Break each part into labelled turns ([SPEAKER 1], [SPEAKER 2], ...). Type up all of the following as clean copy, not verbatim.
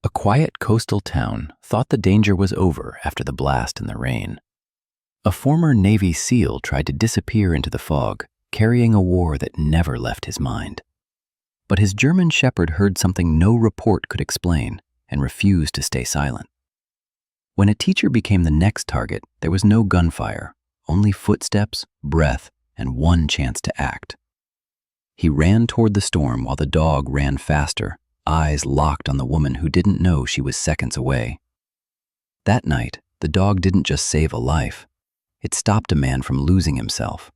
[SPEAKER 1] A quiet coastal town thought the danger was over after the blast and the rain. A former Navy SEAL tried to disappear into the fog, carrying a war that never left his mind. But his German shepherd heard something no report could explain and refused to stay silent. When a teacher became the next target, there was no gunfire, only footsteps, breath, and one chance to act. He ran toward the storm while the dog ran faster, eyes locked on the woman who didn't know she was seconds away. That night, the dog didn't just save a life. It stopped a man from losing himself.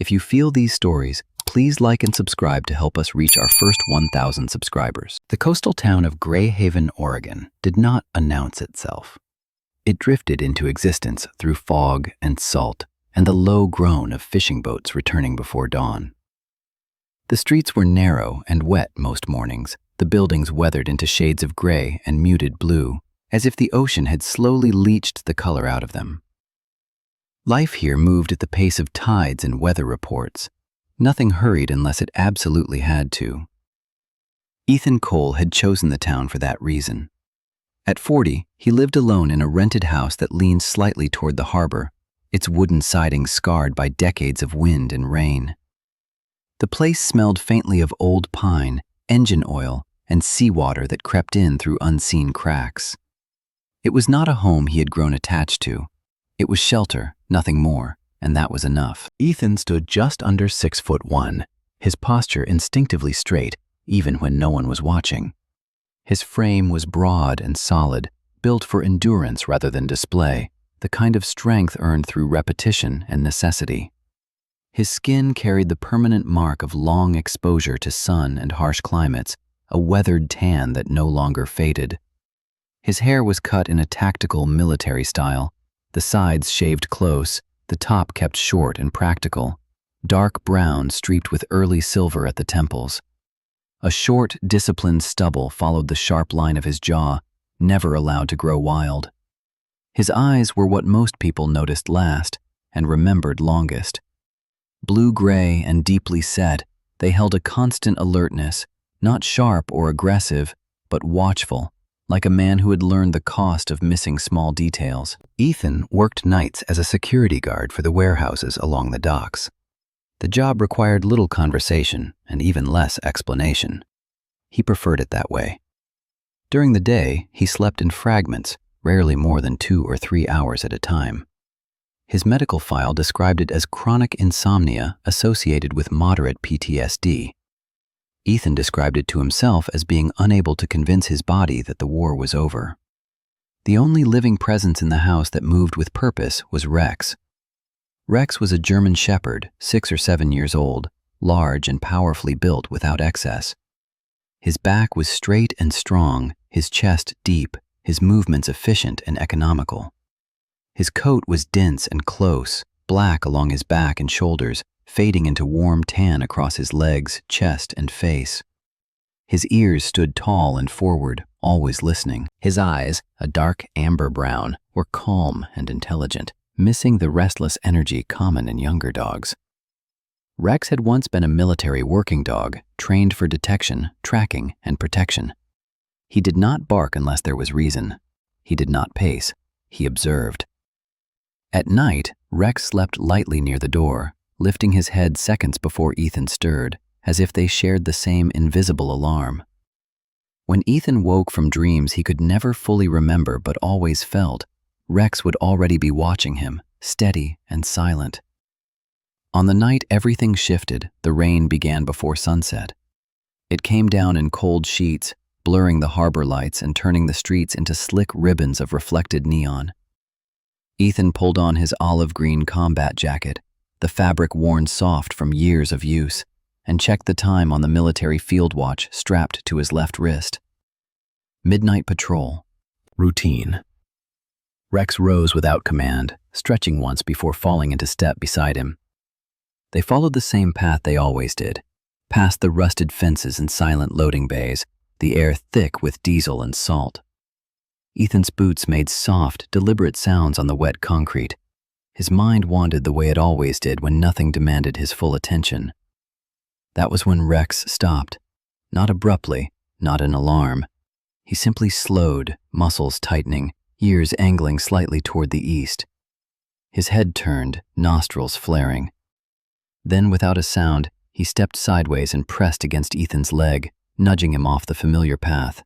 [SPEAKER 1] If you feel these stories, please like and subscribe to help us reach our first 1,000 subscribers. The coastal town of Greyhaven, Oregon, did not announce itself. It drifted into existence through fog and salt and the low groan of fishing boats returning before dawn. The streets were narrow and wet most mornings, the buildings weathered into shades of gray and muted blue, as if the ocean had slowly leached the color out of them. Life here moved at the pace of tides and weather reports. Nothing hurried unless it absolutely had to. Ethan Cole had chosen the town for that reason. At 40, he lived alone in a rented house that leaned slightly toward the harbor, its wooden siding scarred by decades of wind and rain. The place smelled faintly of old pine, engine oil, and seawater that crept in through unseen cracks. It was not a home he had grown attached to. It was shelter, nothing more, and that was enough. Ethan stood just under 6'1", his posture instinctively straight, even when no one was watching. His frame was broad and solid, built for endurance rather than display, the kind of strength earned through repetition and necessity. His skin carried the permanent mark of long exposure to sun and harsh climates, a weathered tan that no longer faded. His hair was cut in a tactical military style, the sides shaved close, the top kept short and practical, dark brown streaked with early silver at the temples. A short, disciplined stubble followed the sharp line of his jaw, never allowed to grow wild. His eyes were what most people noticed last and remembered longest. Blue-gray and deeply set, they held a constant alertness, not sharp or aggressive, but watchful, like a man who had learned the cost of missing small details. Ethan worked nights as a security guard for the warehouses along the docks. The job required little conversation and even less explanation. He preferred it that way. During the day, he slept in fragments, rarely more than 2 or 3 hours at a time. His medical file described it as chronic insomnia associated with moderate PTSD. Ethan described it to himself as being unable to convince his body that the war was over. The only living presence in the house that moved with purpose was Rex. Rex was a German shepherd, 6 or 7 years old, large and powerfully built without excess. His back was straight and strong, his chest deep, his movements efficient and economical. His coat was dense and close, black along his back and shoulders, fading into warm tan across his legs, chest, and face. His ears stood tall and forward, always listening. His eyes, a dark amber brown, were calm and intelligent, missing the restless energy common in younger dogs. Rex had once been a military working dog, trained for detection, tracking, and protection. He did not bark unless there was reason. He did not pace. He observed. At night, Rex slept lightly near the door, lifting his head seconds before Ethan stirred, as if they shared the same invisible alarm. When Ethan woke from dreams he could never fully remember but always felt, Rex would already be watching him, steady and silent. On the night everything shifted, the rain began before sunset. It came down in cold sheets, blurring the harbor lights and turning the streets into slick ribbons of reflected neon. Ethan pulled on his olive-green combat jacket, the fabric worn soft from years of use, and checked the time on the military field watch strapped to his left wrist. Midnight patrol. Routine. Rex rose without command, stretching once before falling into step beside him. They followed the same path they always did, past the rusted fences and silent loading bays, the air thick with diesel and salt. Ethan's boots made soft, deliberate sounds on the wet concrete. His mind wandered the way it always did when nothing demanded his full attention. That was when Rex stopped, not abruptly, not in alarm. He simply slowed, muscles tightening, ears angling slightly toward the east. His head turned, nostrils flaring. Then, without a sound, he stepped sideways and pressed against Ethan's leg, nudging him off the familiar path.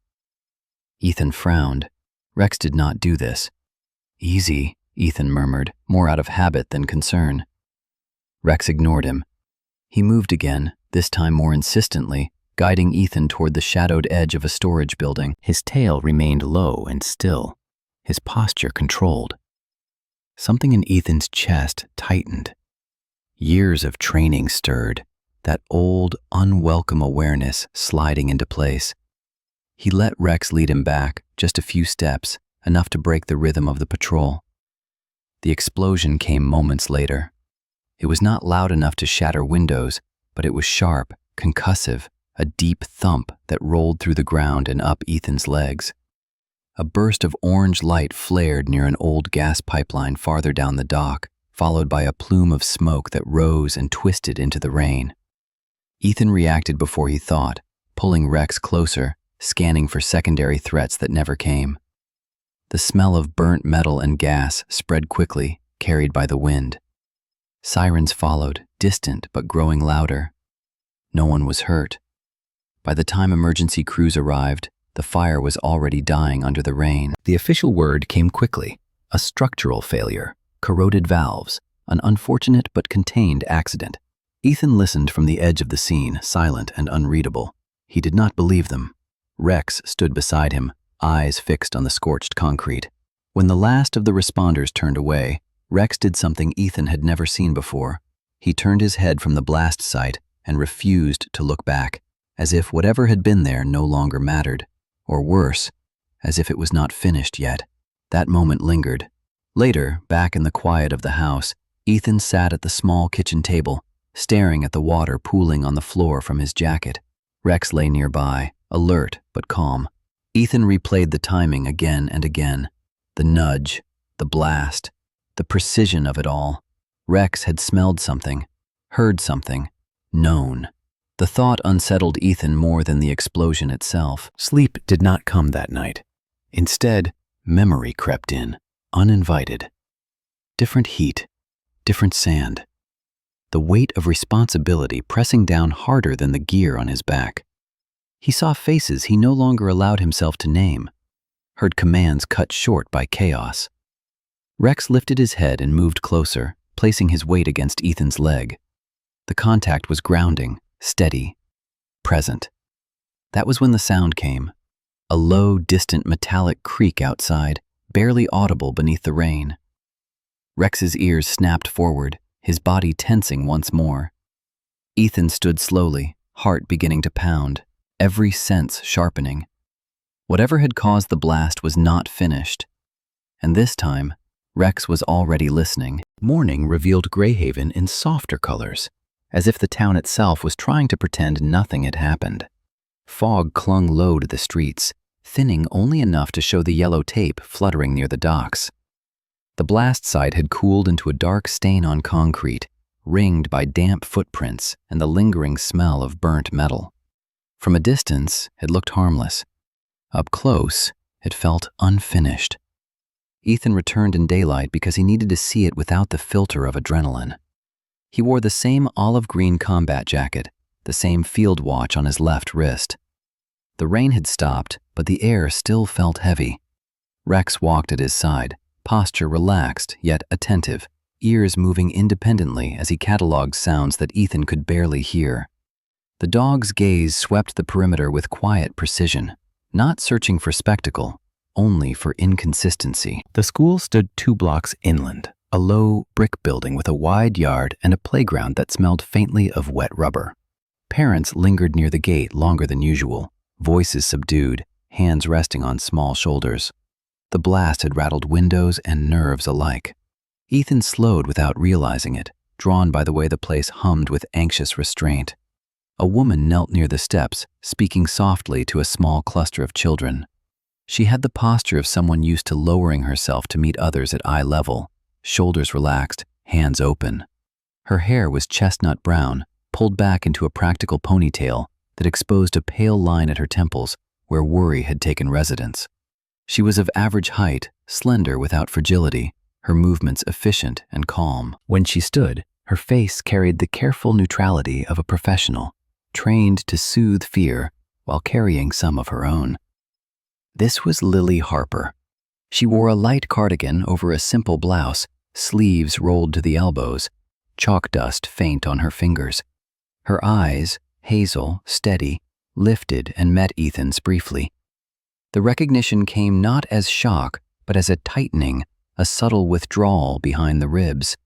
[SPEAKER 1] Ethan frowned. Rex did not do this. "Easy," Ethan murmured, more out of habit than concern. Rex ignored him. He moved again, this time more insistently, guiding Ethan toward the shadowed edge of a storage building. His tail remained low and still, his posture controlled. Something in Ethan's chest tightened. Years of training stirred, that old, unwelcome awareness sliding into place. He let Rex lead him back, just a few steps, enough to break the rhythm of the patrol. The explosion came moments later. It was not loud enough to shatter windows, but it was sharp, concussive, a deep thump that rolled through the ground and up Ethan's legs. A burst of orange light flared near an old gas pipeline farther down the dock, followed by a plume of smoke that rose and twisted into the rain. Ethan reacted before he thought, pulling Rex closer, scanning for secondary threats that never came. The smell of burnt metal and gas spread quickly, carried by the wind. Sirens followed, distant but growing louder. No one was hurt. By the time emergency crews arrived, the fire was already dying under the rain. The official word came quickly: a structural failure, corroded valves, an unfortunate but contained accident. Ethan listened from the edge of the scene, silent and unreadable. He did not believe them. Rex stood beside him, eyes fixed on the scorched concrete. When the last of the responders turned away, Rex did something Ethan had never seen before. He turned his head from the blast site and refused to look back, as if whatever had been there no longer mattered. Or worse, as if it was not finished yet. That moment lingered. Later, back in the quiet of the house, Ethan sat at the small kitchen table, staring at the water pooling on the floor from his jacket. Rex lay nearby, alert but calm. Ethan replayed the timing again and again. The nudge, the blast, the precision of it all. Rex had smelled something, heard something, known. The thought unsettled Ethan more than the explosion itself. Sleep did not come that night. Instead, memory crept in, uninvited. Different heat, different sand. The weight of responsibility pressing down harder than the gear on his back. He saw faces he no longer allowed himself to name, heard commands cut short by chaos. Rex lifted his head and moved closer, placing his weight against Ethan's leg. The contact was grounding, steady, present. That was when the sound came. A low, distant metallic creak outside, barely audible beneath the rain. Rex's ears snapped forward, his body tensing once more. Ethan stood slowly, heart beginning to pound, every sense sharpening. Whatever had caused the blast was not finished. And this time, Rex was already listening. Morning revealed Greyhaven in softer colors, as if the town itself was trying to pretend nothing had happened. Fog clung low to the streets, thinning only enough to show the yellow tape fluttering near the docks. The blast site had cooled into a dark stain on concrete, ringed by damp footprints and the lingering smell of burnt metal. From a distance, it looked harmless. Up close, it felt unfinished. Ethan returned in daylight because he needed to see it without the filter of adrenaline. He wore the same olive-green combat jacket, the same field watch on his left wrist. The rain had stopped, but the air still felt heavy. Rex walked at his side, posture relaxed yet attentive, ears moving independently as he cataloged sounds that Ethan could barely hear. The dog's gaze swept the perimeter with quiet precision, not searching for spectacle, only for inconsistency. The school stood 2 blocks inland, a low brick building with a wide yard and a playground that smelled faintly of wet rubber. Parents lingered near the gate longer than usual, voices subdued, hands resting on small shoulders. The blast had rattled windows and nerves alike. Ethan slowed without realizing it, drawn by the way the place hummed with anxious restraint. A woman knelt near the steps, speaking softly to a small cluster of children. She had the posture of someone used to lowering herself to meet others at eye level, shoulders relaxed, hands open. Her hair was chestnut brown, pulled back into a practical ponytail that exposed a pale line at her temples where worry had taken residence. She was of average height, slender without fragility, her movements efficient and calm. When she stood, her face carried the careful neutrality of a professional, trained to soothe fear while carrying some of her own. This was Lily Harper. She wore a light cardigan over a simple blouse, sleeves rolled to the elbows, chalk dust faint on her fingers. Her eyes, hazel, steady, lifted and met Ethan's briefly. The recognition came not as shock, but as a tightening, a subtle withdrawal behind the ribs.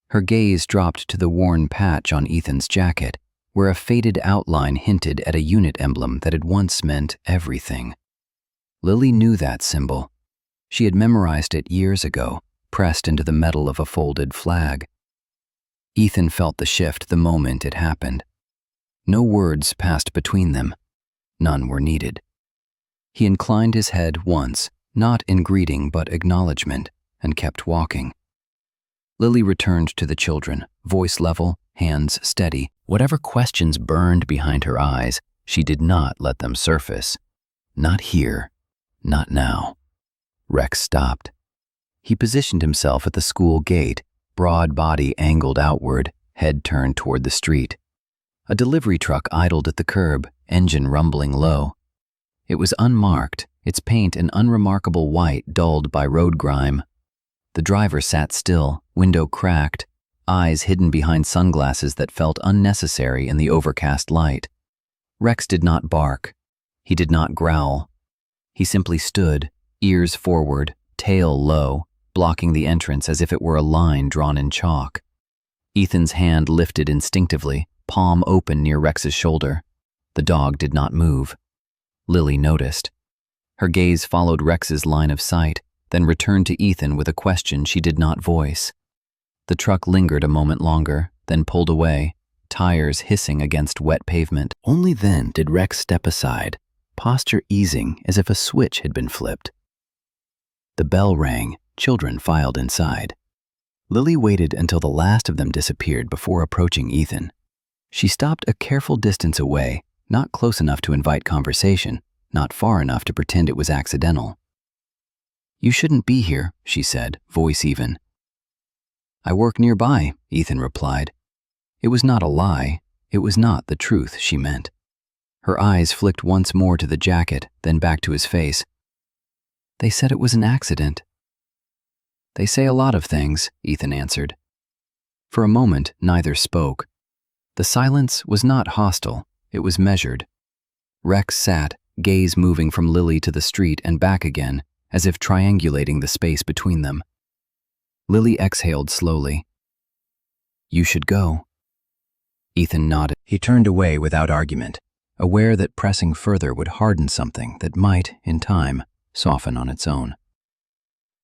[SPEAKER 1] Her gaze dropped to the worn patch on Ethan's jacket, where a faded outline hinted at a unit emblem that had once meant everything. Lily knew that symbol. She had memorized it years ago, pressed into the metal of a folded flag. Ethan felt the shift the moment it happened. No words passed between them. None were needed. He inclined his head once, not in greeting but acknowledgement, and kept walking. Lily returned to the children, voice level, hands steady. Whatever questions burned behind her eyes, she did not let them surface. Not here, not now. Rex stopped. He positioned himself at the school gate, broad body angled outward, head turned toward the street. A delivery truck idled at the curb, engine rumbling low. It was unmarked, its paint an unremarkable white dulled by road grime. The driver sat still, window cracked, eyes hidden behind sunglasses that felt unnecessary in the overcast light. Rex did not bark. He did not growl. He simply stood, ears forward, tail low, blocking the entrance as if it were a line drawn in chalk. Ethan's hand lifted instinctively, palm open near Rex's shoulder. The dog did not move. Lily noticed. Her gaze followed Rex's line of sight, then returned to Ethan with a question she did not voice. The truck lingered a moment longer, then pulled away, tires hissing against wet pavement. Only then did Rex step aside, posture easing as if a switch had been flipped. The bell rang, children filed inside. Lily waited until the last of them disappeared before approaching Ethan. She stopped a careful distance away, not close enough to invite conversation, not far enough to pretend it was accidental. "You shouldn't be here," she said, voice even. "I work nearby," Ethan replied. It was not a lie. It was not the truth she meant. Her eyes flicked once more to the jacket, then back to his face. "They said it was an accident." "They say a lot of things," Ethan answered. For a moment, neither spoke. The silence was not hostile. It was measured. Rex sat, gaze moving from Lily to the street and back again, as if triangulating the space between them. Lily exhaled slowly. "You should go." Ethan nodded. He turned away without argument, aware that pressing further would harden something that might, in time, soften on its own.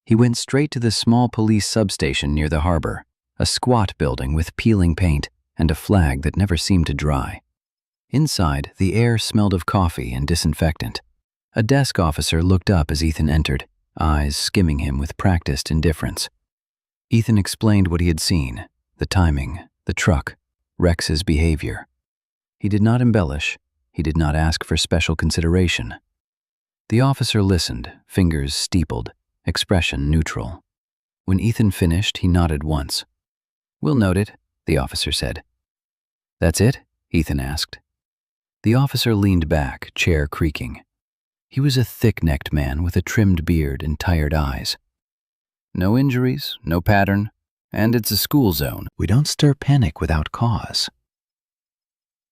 [SPEAKER 1] He went straight to the small police substation near the harbor, a squat building with peeling paint and a flag that never seemed to dry. Inside, the air smelled of coffee and disinfectant. A desk officer looked up as Ethan entered, eyes skimming him with practiced indifference. Ethan explained what he had seen, the timing, the truck, Rex's behavior. He did not embellish. He did not ask for special consideration. The officer listened, fingers steepled, expression neutral. When Ethan finished, he nodded once. "We'll note it," the officer said. "That's it?" Ethan asked. The officer leaned back, chair creaking. He was a thick-necked man with a trimmed beard and tired eyes. "No injuries, no pattern, and it's a school zone. We don't stir panic without cause."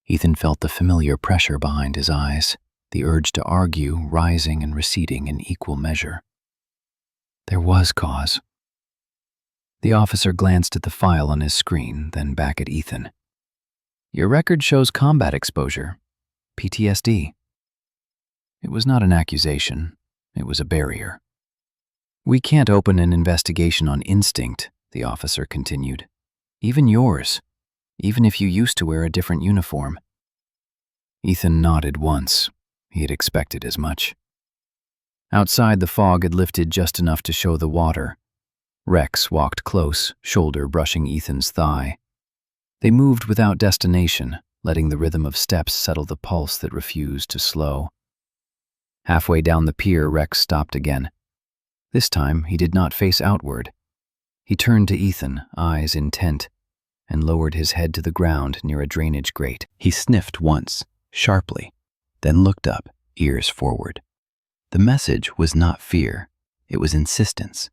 [SPEAKER 1] Ethan felt the familiar pressure behind his eyes, the urge to argue rising and receding in equal measure. There was cause. The officer glanced at the file on his screen, then back at Ethan. "Your record shows combat exposure, PTSD." It was not an accusation. It was a barrier. "We can't open an investigation on instinct," the officer continued. "Even yours, even if you used to wear a different uniform." Ethan nodded once. He had expected as much. Outside, the fog had lifted just enough to show the water. Rex walked close, shoulder brushing Ethan's thigh. They moved without destination, letting the rhythm of steps settle the pulse that refused to slow. Halfway down the pier, Rex stopped again. This time, he did not face outward. He turned to Ethan, eyes intent, and lowered his head to the ground near a drainage grate. He sniffed once, sharply, then looked up, ears forward. The message was not fear, it was insistence.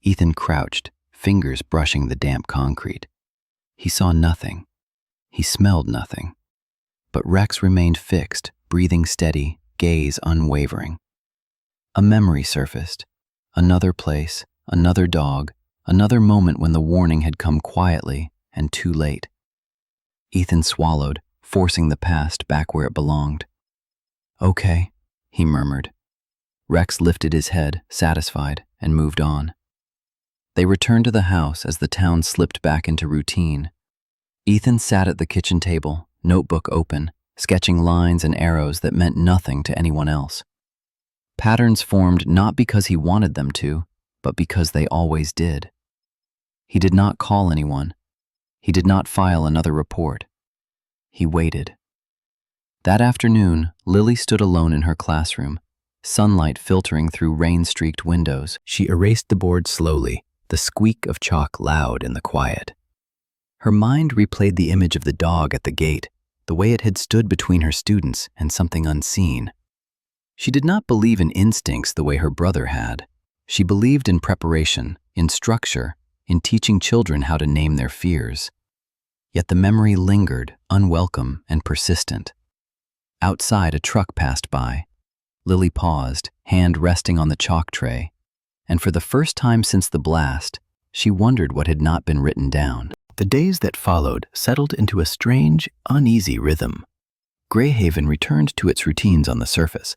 [SPEAKER 1] Ethan crouched, fingers brushing the damp concrete. He saw nothing. He smelled nothing. But Rex remained fixed, breathing steady, gaze unwavering. A memory surfaced. Another place, another dog, another moment when the warning had come quietly and too late. Ethan swallowed, forcing the past back where it belonged. "Okay," he murmured. Rex lifted his head, satisfied, and moved on. They returned to the house as the town slipped back into routine. Ethan sat at the kitchen table, notebook open, sketching lines and arrows that meant nothing to anyone else. Patterns formed not because he wanted them to, but because they always did. He did not call anyone. He did not file another report. He waited. That afternoon, Lily stood alone in her classroom, sunlight filtering through rain-streaked windows. She erased the board slowly, the squeak of chalk loud in the quiet. Her mind replayed the image of the dog at the gate, the way it had stood between her students and something unseen. She did not believe in instincts the way her brother had. She believed in preparation, in structure, in teaching children how to name their fears. Yet the memory lingered, unwelcome and persistent. Outside, a truck passed by. Lily paused, hand resting on the chalk tray, and for the first time since the blast, she wondered what had not been written down. The days that followed settled into a strange, uneasy rhythm. Greyhaven returned to its routines on the surface.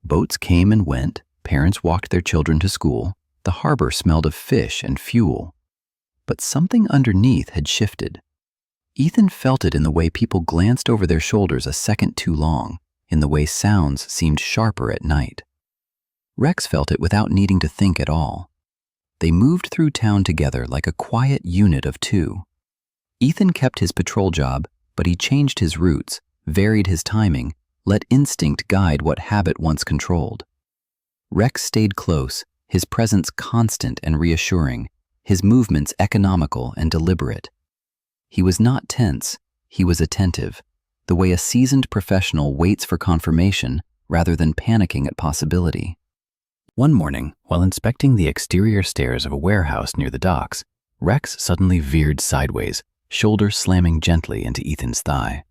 [SPEAKER 1] Boats came and went, parents walked their children to school, the harbor smelled of fish and fuel. But something underneath had shifted. Ethan felt it in the way people glanced over their shoulders a second too long, in the way sounds seemed sharper at night. Rex felt it without needing to think at all. They moved through town together like a quiet unit of two. Ethan kept his patrol job, but he changed his routes, varied his timing, let instinct guide what habit once controlled. Rex stayed close, his presence constant and reassuring, his movements economical and deliberate. He was not tense, he was attentive, the way a seasoned professional waits for confirmation rather than panicking at possibility. One morning, while inspecting the exterior stairs of a warehouse near the docks, Rex suddenly veered sideways, shoulder slamming gently into Ethan's thigh.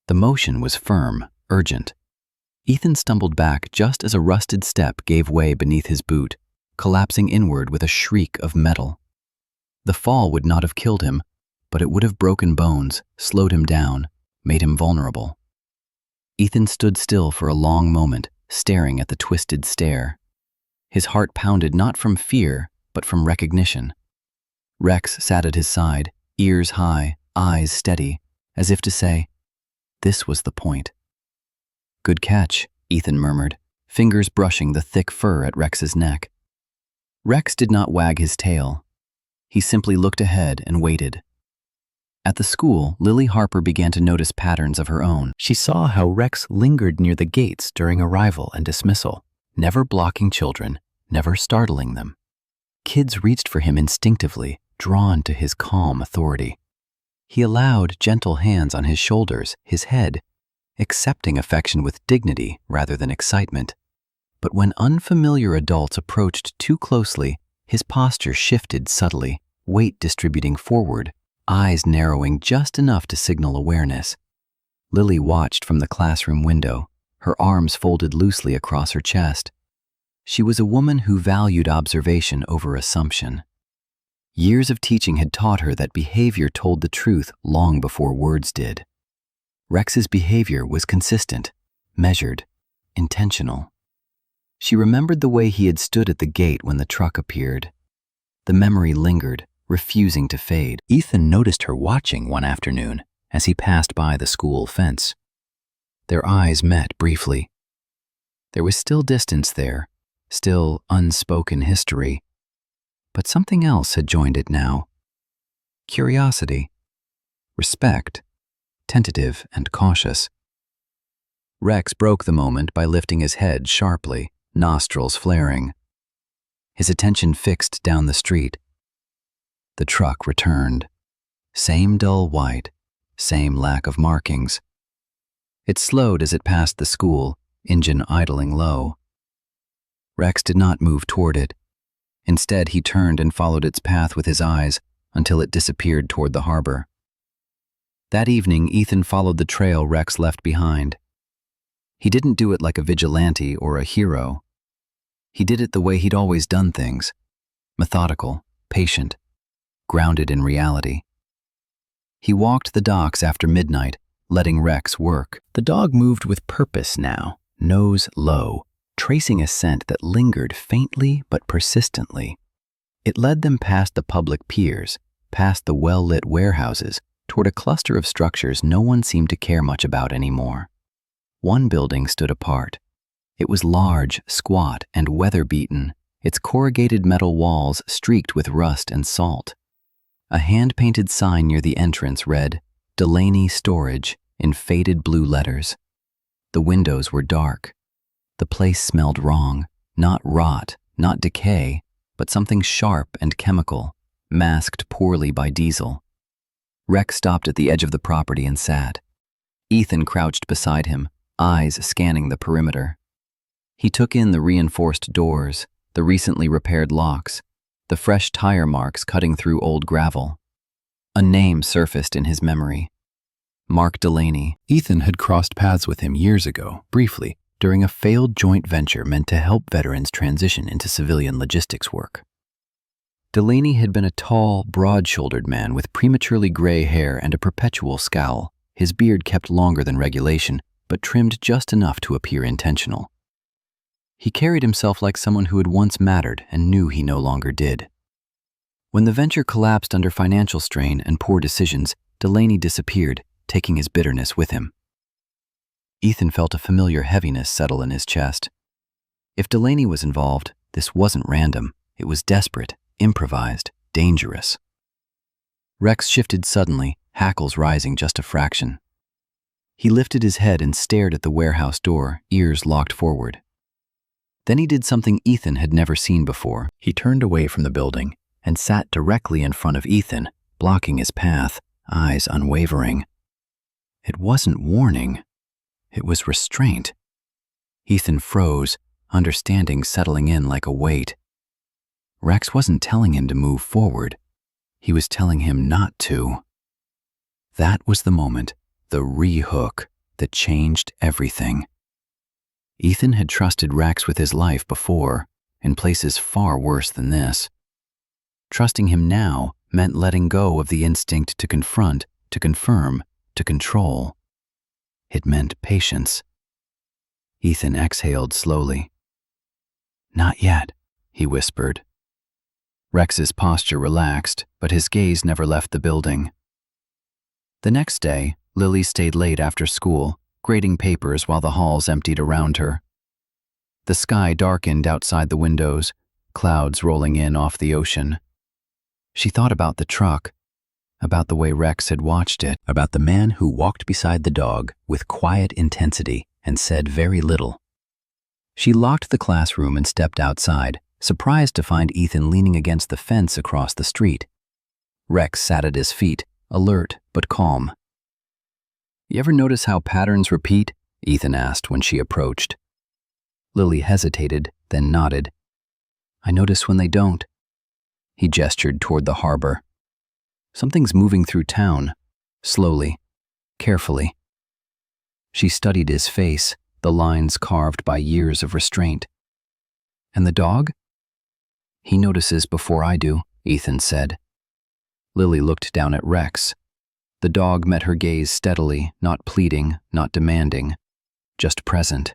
[SPEAKER 1] The motion was firm, urgent. Ethan stumbled back just as a rusted step gave way beneath his boot, collapsing inward with a shriek of metal. The fall would not have killed him, but it would have broken bones, slowed him down, made him vulnerable. Ethan stood still for a long moment, staring at the twisted stair. His heart pounded not from fear, but from recognition. Rex sat at his side, ears high, eyes steady, as if to say, this was the point. "Good catch," Ethan murmured, fingers brushing the thick fur at Rex's neck. Rex did not wag his tail. He simply looked ahead and waited. At the school, Lily Harper began to notice patterns of her own. She saw how Rex lingered near the gates during arrival and dismissal, never blocking children, never startling them. Kids reached for him instinctively, drawn to his calm authority. He allowed gentle hands on his shoulders, his head, accepting affection with dignity rather than excitement. But when unfamiliar adults approached too closely, his posture shifted subtly, weight distributing forward, eyes narrowing just enough to signal awareness. Lily watched from the classroom window, her arms folded loosely across her chest. She was a woman who valued observation over assumption. Years of teaching had taught her that behavior told the truth long before words did. Rex's behavior was consistent, measured, intentional. She remembered the way he had stood at the gate when the truck appeared. The memory lingered, refusing to fade. Ethan noticed her watching one afternoon as he passed by the school fence. Their eyes met briefly. There was still distance there, still unspoken history. But something else had joined it now. Curiosity, respect, tentative and cautious. Rex broke the moment by lifting his head sharply, nostrils flaring. His attention fixed down the street. The truck returned. Same dull white, same lack of markings. It slowed as it passed the school, engine idling low. Rex did not move toward it. Instead, he turned and followed its path with his eyes until it disappeared toward the harbor. That evening, Ethan followed the trail Rex left behind. He didn't do it like a vigilante or a hero. He did it the way he'd always done things, methodical, patient, grounded in reality. He walked the docks after midnight, letting Rex work. The dog moved with purpose now, nose low, tracing a scent that lingered faintly but persistently. It led them past the public piers, past the well-lit warehouses, toward a cluster of structures no one seemed to care much about anymore. One building stood apart. It was large, squat, and weather-beaten, its corrugated metal walls streaked with rust and salt. A hand-painted sign near the entrance read, "Delaney Storage," in faded blue letters. The windows were dark. The place smelled wrong, not rot, not decay, but something sharp and chemical, masked poorly by diesel. Rex stopped at the edge of the property and sat. Ethan crouched beside him, eyes scanning the perimeter. He took in the reinforced doors, the recently repaired locks, the fresh tire marks cutting through old gravel. A name surfaced in his memory. Mark Delaney. Ethan had crossed paths with him years ago, briefly, during a failed joint venture meant to help veterans transition into civilian logistics work. Delaney had been a tall, broad-shouldered man with prematurely gray hair and a perpetual scowl, his beard kept longer than regulation, but trimmed just enough to appear intentional. He carried himself like someone who had once mattered and knew he no longer did. When the venture collapsed under financial strain and poor decisions, Delaney disappeared, taking his bitterness with him. Ethan felt a familiar heaviness settle in his chest. If Delaney was involved, this wasn't random. It was desperate, improvised, dangerous. Rex shifted suddenly, hackles rising just a fraction. He lifted his head and stared at the warehouse door, ears locked forward. Then he did something Ethan had never seen before. He turned away from the building and sat directly in front of Ethan, blocking his path, eyes unwavering. It wasn't warning. It was restraint. Ethan froze, understanding settling in like a weight. Rex wasn't telling him to move forward. He was telling him not to. That was the moment, the re-hook, that changed everything. Ethan had trusted Rex with his life before, in places far worse than this. Trusting him now meant letting go of the instinct to confront, to confirm, to control. It meant patience. Ethan exhaled slowly. "Not yet," he whispered. Rex's posture relaxed, but his gaze never left the building. The next day, Lily stayed late after school, grading papers while the halls emptied around her. The sky darkened outside the windows, clouds rolling in off the ocean. She thought about the truck, about the way Rex had watched it, about the man who walked beside the dog with quiet intensity and said very little. She locked the classroom and stepped outside, surprised to find Ethan leaning against the fence across the street. Rex sat at his feet, alert but calm. "You ever notice how patterns repeat?" Ethan asked when she approached. Lily hesitated, then nodded. "I notice when they don't." He gestured toward the harbor. "Something's moving through town, slowly, carefully." She studied his face, the lines carved by years of restraint. "And the dog?" "He notices before I do," Ethan said. Lily looked down at Rex. The dog met her gaze steadily, not pleading, not demanding, just present.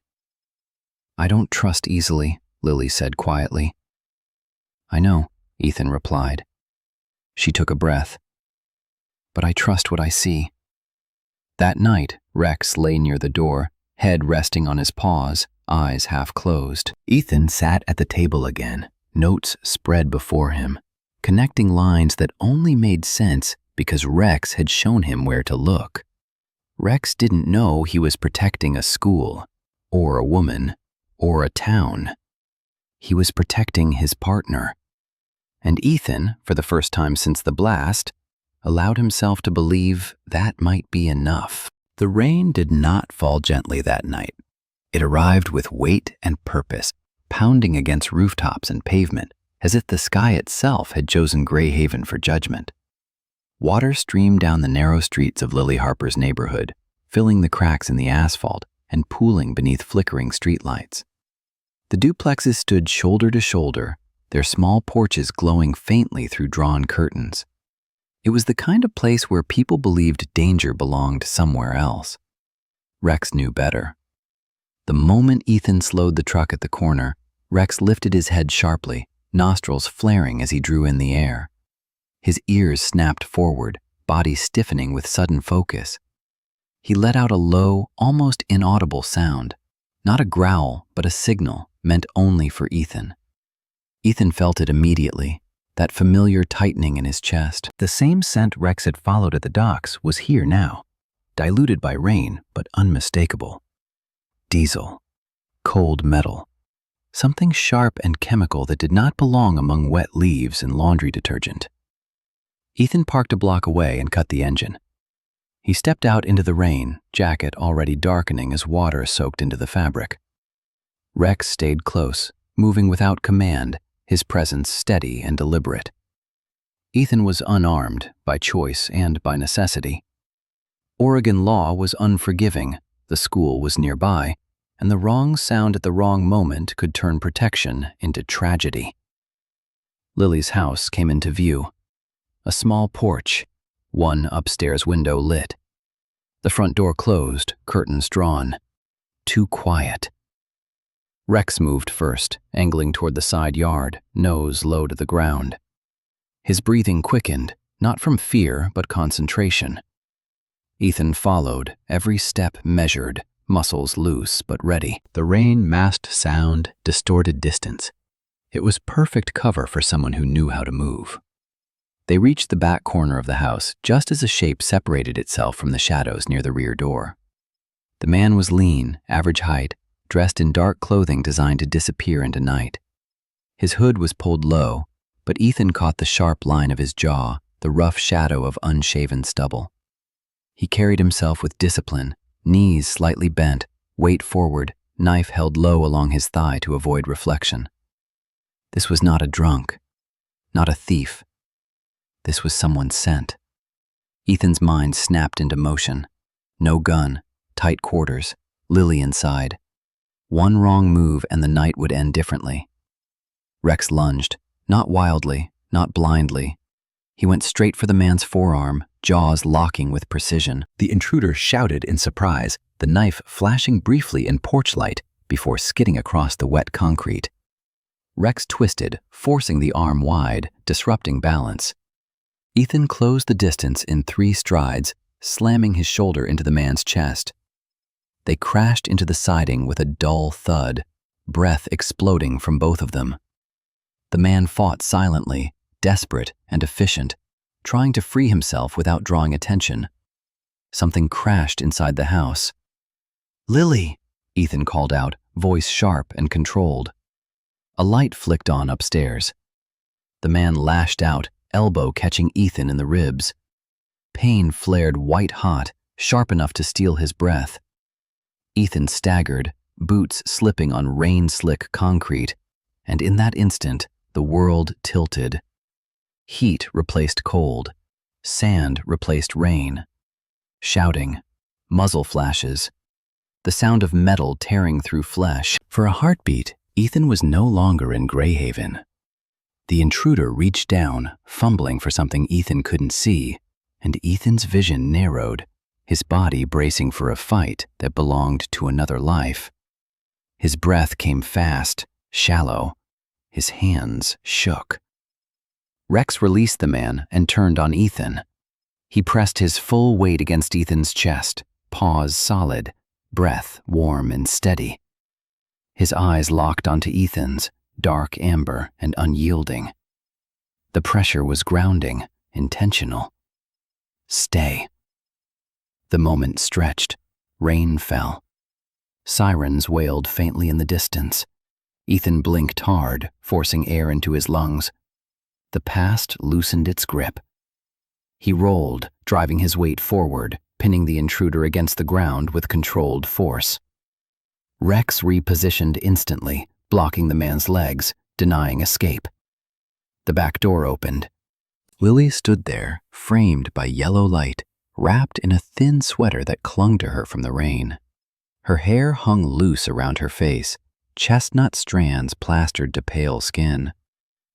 [SPEAKER 1] "I don't trust easily," Lily said quietly. "I know," Ethan replied. She took a breath. "But I trust what I see." That night, Rex lay near the door, head resting on his paws, eyes half closed. Ethan sat at the table again, notes spread before him, connecting lines that only made sense because Rex had shown him where to look. Rex didn't know he was protecting a school, or a woman, or a town. He was protecting his partner. And Ethan, for the first time since the blast, allowed himself to believe that might be enough. The rain did not fall gently that night. It arrived with weight and purpose, pounding against rooftops and pavement, as if the sky itself had chosen Greyhaven for judgment. Water streamed down the narrow streets of Lily Harper's neighborhood, filling the cracks in the asphalt and pooling beneath flickering streetlights. The duplexes stood shoulder to shoulder, their small porches glowing faintly through drawn curtains. It was the kind of place where people believed danger belonged somewhere else. Rex knew better. The moment Ethan slowed the truck at the corner, Rex lifted his head sharply, nostrils flaring as he drew in the air. His ears snapped forward, body stiffening with sudden focus. He let out a low, almost inaudible sound, not a growl, but a signal meant only for Ethan. Ethan felt it immediately, that familiar tightening in his chest. The same scent Rex had followed at the docks was here now, diluted by rain, but unmistakable. Diesel. Cold metal. Something sharp and chemical that did not belong among wet leaves and laundry detergent. Ethan parked a block away and cut the engine. He stepped out into the rain, jacket already darkening as water soaked into the fabric. Rex stayed close, moving without command, his presence steady and deliberate. Ethan was unarmed, by choice and by necessity. Oregon law was unforgiving, the school was nearby, and the wrong sound at the wrong moment could turn protection into tragedy. Lily's house came into view. A small porch, one upstairs window lit. The front door closed, curtains drawn. Too quiet. Rex moved first, angling toward the side yard, nose low to the ground. His breathing quickened, not from fear but concentration. Ethan followed, every step measured, muscles loose but ready. The rain masked sound, distorted distance. It was perfect cover for someone who knew how to move. They reached the back corner of the house just as a shape separated itself from the shadows near the rear door. The man was lean, average height, dressed in dark clothing designed to disappear into night. His hood was pulled low, but Ethan caught the sharp line of his jaw, the rough shadow of unshaven stubble. He carried himself with discipline, knees slightly bent, weight forward, knife held low along his thigh to avoid reflection. This was not a drunk, not a thief. This was someone's scent. Ethan's mind snapped into motion. No gun, tight quarters, Lily inside. One wrong move and the night would end differently. Rex lunged, not wildly, not blindly. He went straight for the man's forearm, jaws locking with precision. The intruder shouted in surprise, the knife flashing briefly in porch light before skidding across the wet concrete. Rex twisted, forcing the arm wide, disrupting balance. Ethan closed the distance in 3 strides, slamming his shoulder into the man's chest. They crashed into the siding with a dull thud, breath exploding from both of them. The man fought silently, desperate and efficient, trying to free himself without drawing attention. Something crashed inside the house. "Lily!" Ethan called out, voice sharp and controlled. A light flicked on upstairs. The man lashed out, elbow catching Ethan in the ribs. Pain flared white-hot, sharp enough to steal his breath. Ethan staggered, boots slipping on rain-slick concrete, and in that instant, the world tilted. Heat replaced cold. Sand replaced rain. Shouting. Muzzle flashes. The sound of metal tearing through flesh. For a heartbeat, Ethan was no longer in Greyhaven. The intruder reached down, fumbling for something Ethan couldn't see, and Ethan's vision narrowed, his body bracing for a fight that belonged to another life. His breath came fast, shallow. His hands shook. Rex released the man and turned on Ethan. He pressed his full weight against Ethan's chest, paws solid, breath warm and steady. His eyes locked onto Ethan's, dark amber and unyielding. The pressure was grounding, intentional. Stay. The moment stretched. Rain fell. Sirens wailed faintly in the distance. Ethan blinked hard, forcing air into his lungs. The past loosened its grip. He rolled, driving his weight forward, pinning the intruder against the ground with controlled force. Rex repositioned instantly, blocking the man's legs, denying escape. The back door opened. Lily stood there, framed by yellow light, wrapped in a thin sweater that clung to her from the rain. Her hair hung loose around her face, chestnut strands plastered to pale skin.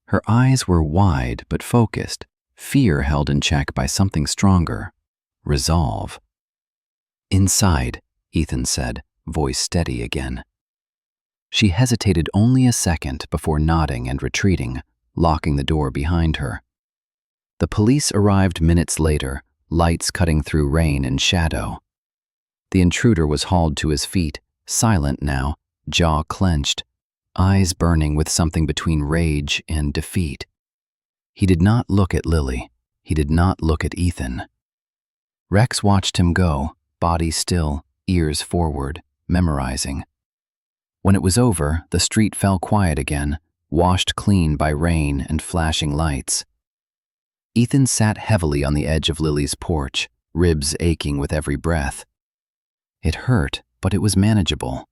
[SPEAKER 1] Her eyes were wide but focused, fear held in check by something stronger: resolve. "Inside," Ethan said, voice steady again. She hesitated only a second before nodding and retreating, locking the door behind her. The police arrived minutes later, lights cutting through rain and shadow. The intruder was hauled to his feet, silent now, jaw clenched, eyes burning with something between rage and defeat. He did not look at Lily. He did not look at Ethan. Rex watched him go, body still, ears forward, memorizing. When it was over, the street fell quiet again, washed clean by rain and flashing lights. Ethan sat heavily on the edge of Lily's porch, ribs aching with every breath. It hurt, but it was manageable.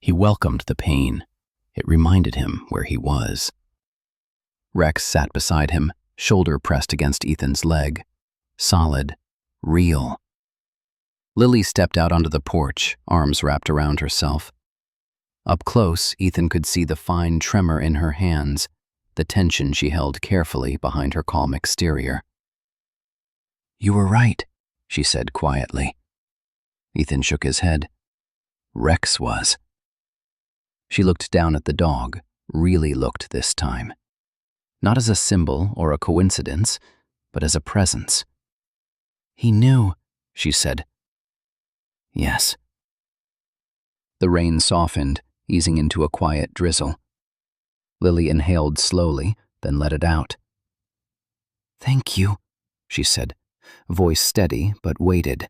[SPEAKER 1] He welcomed the pain. It reminded him where he was. Rex sat beside him, shoulder pressed against Ethan's leg. Solid, real. Lily stepped out onto the porch, arms wrapped around herself. Up close, Ethan could see the fine tremor in her hands, the tension she held carefully behind her calm exterior. "You were right," she said quietly. Ethan shook his head. Rex was. She looked down at the dog, really looked this time. Not as a symbol or a coincidence, but as a presence. "He knew," she said. "Yes." The rain softened, easing into a quiet drizzle. Lily inhaled slowly, then let it out. "Thank you," she said, voice steady but weighted.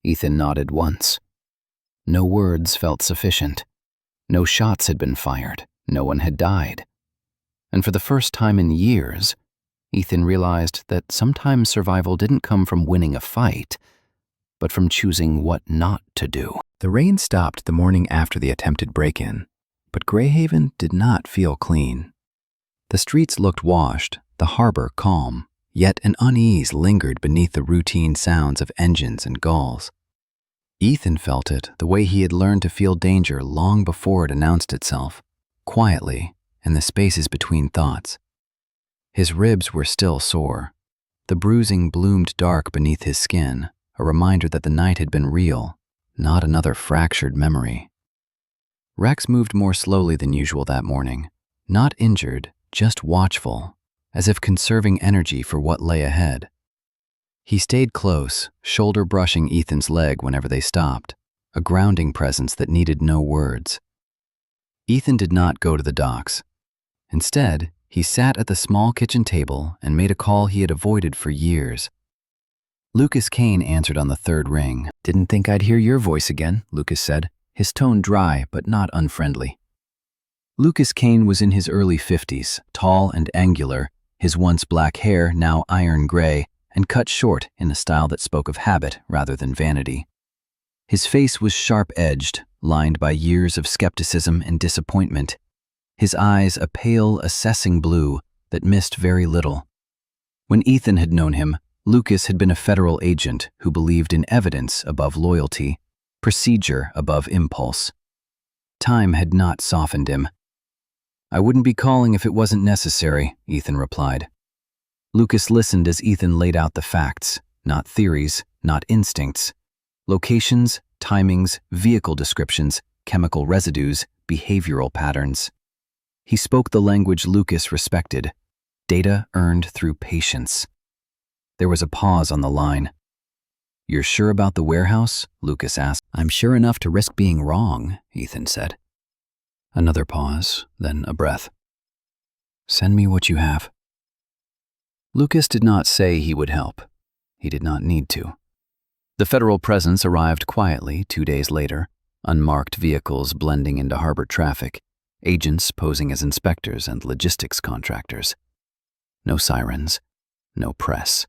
[SPEAKER 1] Ethan nodded once. No words felt sufficient. No shots had been fired. No one had died. And for the first time in years, Ethan realized that sometimes survival didn't come from winning a fight, but from choosing what not to do. The rain stopped the morning after the attempted break-in, but Greyhaven did not feel clean. The streets looked washed, the harbor calm, yet an unease lingered beneath the routine sounds of engines and gulls. Ethan felt it the way he had learned to feel danger long before it announced itself, quietly, in the spaces between thoughts. His ribs were still sore. The bruising bloomed dark beneath his skin, a reminder that the night had been real, not another fractured memory. Rex moved more slowly than usual that morning, not injured, just watchful, as if conserving energy for what lay ahead. He stayed close, shoulder brushing Ethan's leg whenever they stopped, a grounding presence that needed no words. Ethan did not go to the docks. Instead, he sat at the small kitchen table and made a call he had avoided for years. Lucas Kane answered on the third ring. "Didn't think I'd hear your voice again," Lucas said, his tone dry but not unfriendly. Lucas Kane was in his early 50s, tall and angular, his once black hair now iron gray, and cut short in a style that spoke of habit rather than vanity. His face was sharp-edged, lined by years of skepticism and disappointment. His eyes a pale, assessing blue that missed very little. When Ethan had known him, Lucas had been a federal agent who believed in evidence above loyalty, procedure above impulse. Time had not softened him. "I wouldn't be calling if it wasn't necessary," Ethan replied. Lucas listened as Ethan laid out the facts, not theories, not instincts. Locations, timings, vehicle descriptions, chemical residues, behavioral patterns. He spoke the language Lucas respected, data earned through patience. There was a pause on the line. "You're sure about the warehouse?" Lucas asked. "I'm sure enough to risk being wrong," Ethan said. Another pause, then a breath. "Send me what you have." Lucas did not say he would help. He did not need to. The federal presence arrived quietly 2 days later, unmarked vehicles blending into harbor traffic, agents posing as inspectors and logistics contractors. No sirens, no press.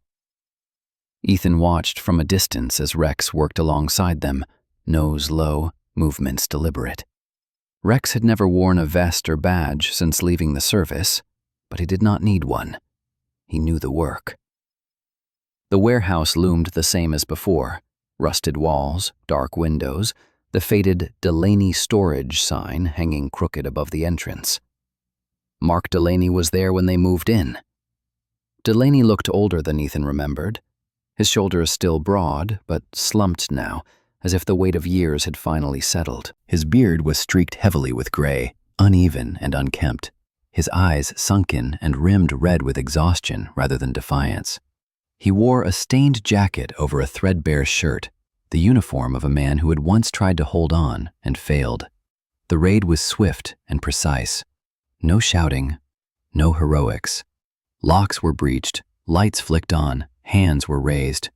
[SPEAKER 1] Ethan watched from a distance as Rex worked alongside them, nose low, movements deliberate. Rex had never worn a vest or badge since leaving the service, but he did not need one. He knew the work. The warehouse loomed the same as before: rusted walls, dark windows, the faded Delaney storage sign hanging crooked above the entrance. Mark Delaney was there when they moved in. Delaney looked older than Ethan remembered. His shoulders still broad, but slumped now, as if the weight of years had finally settled. His beard was streaked heavily with gray, uneven and unkempt, his eyes sunken and rimmed red with exhaustion rather than defiance. He wore a stained jacket over a threadbare shirt, the uniform of a man who had once tried to hold on and failed. The raid was swift and precise. No shouting, no heroics. Locks were breached, lights flicked on, hands were raised.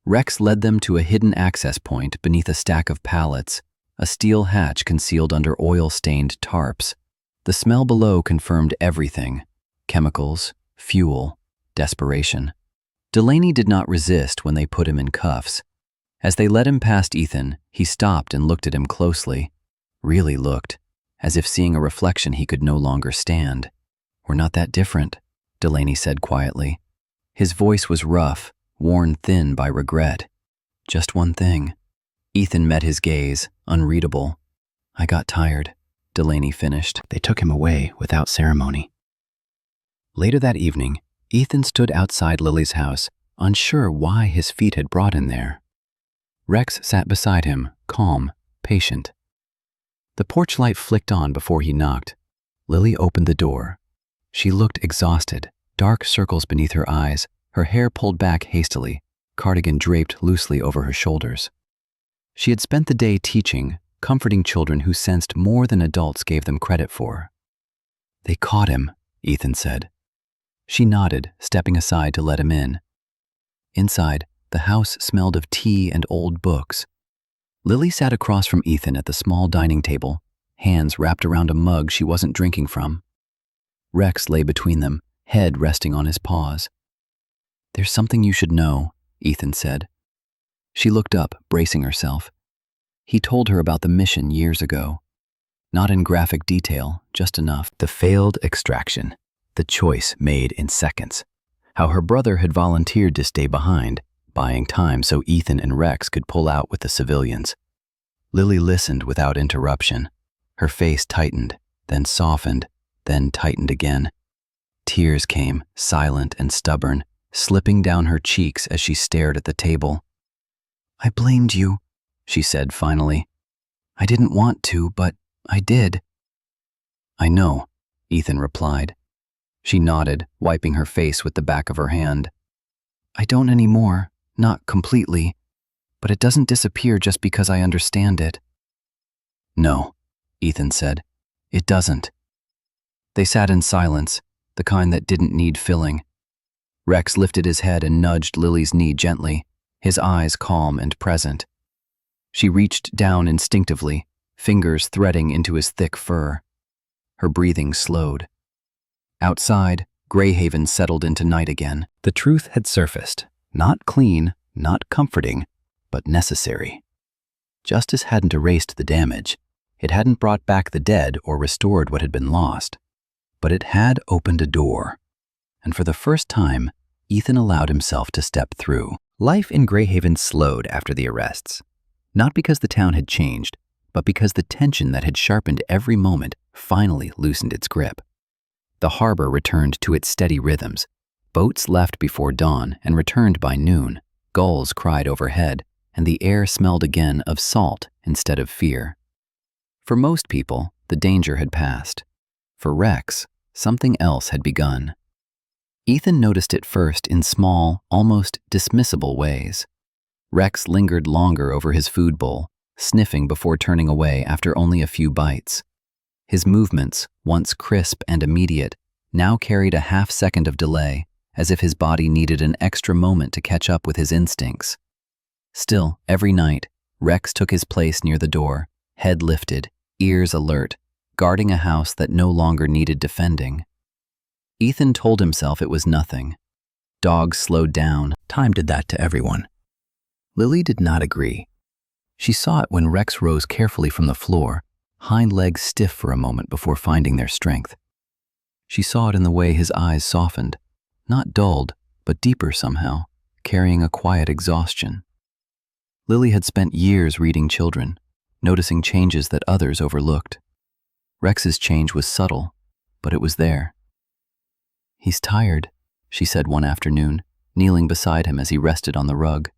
[SPEAKER 1] Rex led them to a hidden access point beneath a stack of pallets, a steel hatch concealed under oil-stained tarps. The smell below confirmed everything: chemicals, fuel, desperation. Delaney did not resist when they put him in cuffs. As they led him past Ethan, he stopped and looked at him closely. Really looked, as if seeing a reflection he could no longer stand. "We're not that different," Delaney said quietly. His voice was rough, worn thin by regret. "Just one thing." Ethan met his gaze, unreadable. "I got tired," Delaney finished. They took him away without ceremony. Later that evening, Ethan stood outside Lily's house, unsure why his feet had brought him there. Rex sat beside him, calm, patient. The porch light flicked on before he knocked. Lily opened the door. She looked exhausted, dark circles beneath her eyes, her hair pulled back hastily, cardigan draped loosely over her shoulders. She had spent the day teaching, comforting children who sensed more than adults gave them credit for. "They caught him," Ethan said. She nodded, stepping aside to let him in. Inside, the house smelled of tea and old books. Lily sat across from Ethan at the small dining table, hands wrapped around a mug she wasn't drinking from. Rex lay between them, head resting on his paws. "There's something you should know," Ethan said. She looked up, bracing herself. He told her about the mission years ago. Not in graphic detail, just enough. The failed extraction, the choice made in seconds. How her brother had volunteered to stay behind, buying time so Ethan and Rex could pull out with the civilians. Lily listened without interruption. Her face tightened, then softened, then tightened again. Tears came, silent and stubborn, slipping down her cheeks as she stared at the table. "I blamed you," she said finally. "I didn't want to, but I did." "I know," Ethan replied. She nodded, wiping her face with the back of her hand. "I don't anymore, not completely, but it doesn't disappear just because I understand it." "No," Ethan said, "it doesn't." They sat in silence, the kind that didn't need filling. Rex lifted his head and nudged Lily's knee gently, his eyes calm and present. She reached down instinctively, fingers threading into his thick fur. Her breathing slowed. Outside, Greyhaven settled into night again. The truth had surfaced. Not clean, not comforting, but necessary. Justice hadn't erased the damage. It hadn't brought back the dead or restored what had been lost. But it had opened a door. And for the first time, Ethan allowed himself to step through. Life in Greyhaven slowed after the arrests. Not because the town had changed, but because the tension that had sharpened every moment finally loosened its grip. The harbor returned to its steady rhythms. Boats left before dawn and returned by noon. Gulls cried overhead, and the air smelled again of salt instead of fear. For most people, the danger had passed. For Rex, something else had begun. Ethan noticed it first in small, almost dismissible ways. Rex lingered longer over his food bowl, sniffing before turning away after only a few bites. His movements, once crisp and immediate, now carried a half-second of delay, as if his body needed an extra moment to catch up with his instincts. Still, every night, Rex took his place near the door, head lifted, ears alert, guarding a house that no longer needed defending. Ethan told himself it was nothing. Dogs slowed down. Time did that to everyone. Lily did not agree. She saw it when Rex rose carefully from the floor, hind legs stiff for a moment before finding their strength. She saw it in the way his eyes softened, not dulled, but deeper somehow, carrying a quiet exhaustion. Lily had spent years reading children, noticing changes that others overlooked. Rex's change was subtle, but it was there. "He's tired," she said one afternoon, kneeling beside him as he rested on the rug.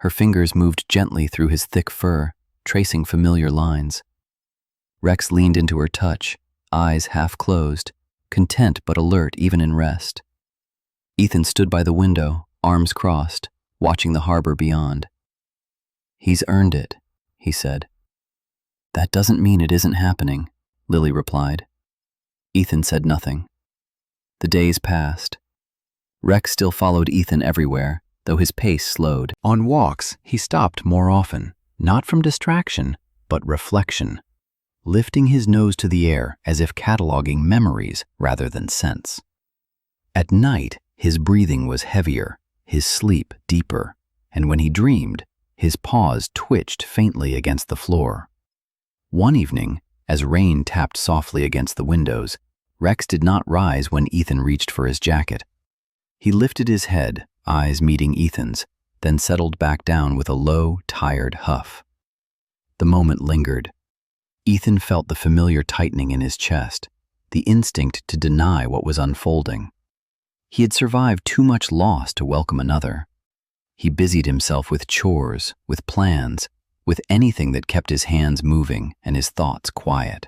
[SPEAKER 1] Her fingers moved gently through his thick fur, tracing familiar lines. Rex leaned into her touch, eyes half closed, content but alert even in rest. Ethan stood by the window, arms crossed, watching the harbor beyond. "He's earned it," he said. "That doesn't mean it isn't happening," Lily replied. Ethan said nothing. The days passed. Rex still followed Ethan everywhere, though his pace slowed. On walks, he stopped more often, not from distraction, but reflection, lifting his nose to the air as if cataloging memories rather than scents. At night, his breathing was heavier, his sleep deeper, and when he dreamed, his paws twitched faintly against the floor. One evening, as rain tapped softly against the windows, Rex did not rise when Ethan reached for his jacket. He lifted his head, eyes meeting Ethan's, then settled back down with a low, tired huff. The moment lingered. Ethan felt the familiar tightening in his chest, the instinct to deny what was unfolding. He had survived too much loss to welcome another. He busied himself with chores, with plans, with anything that kept his hands moving and his thoughts quiet.